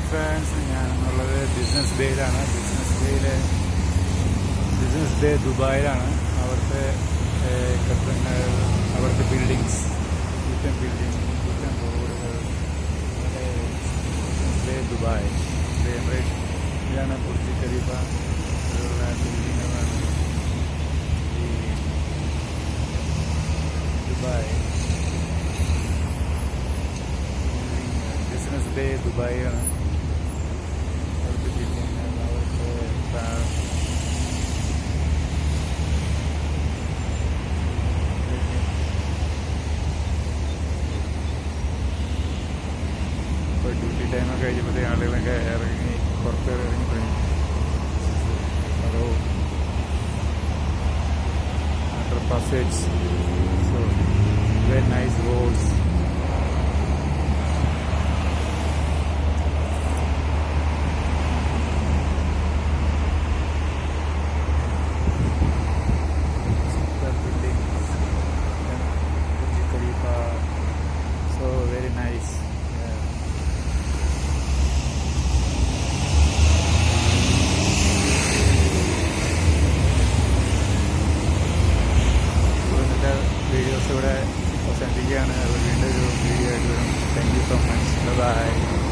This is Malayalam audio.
ഫ്രണ്ട്സ്, ഞാനെന്നുള്ളത് ബിസിനസ് ബേയിലാണ്. ബിസിനസ് ബേ ദുബായിലാണ്. അവിടുത്തെ കെട്ടിടങ്ങൾ, അവിടുത്തെ ബിൽഡിങ്സ്, പുത്തൻ റോഡുകൾ, ബിസിനസ് ബേ ദുബായ്. ഇതാണ് ബുർജ് ഖലീഫ ഉള്ള ബിൽഡിങ്ങുകളാണ് ഈ ദുബായ്. Business bay ദുബായിയാണ്. അവിടുത്തെ ബിൽഡിങ്, അവിടുത്തെ ഇപ്പോൾ ഡ്യൂട്ടി ടൈമൊക്കെ കഴിഞ്ഞപ്പോഴത്തേക്ക് ആളുകളൊക്കെ ഇറങ്ങി പുറത്ത് ഇറങ്ങിപ്പോയി. അതോ under passage, so very nice roads. So very nice. Yeah. ഇന്നത്തെ വീഡിയോസ് ഇവിടെ അവസാനിപ്പിക്കുകയാണ്. വീണ്ടും ഒരു വീഡിയോ ആയിട്ട് വരും. Thank you so much. By.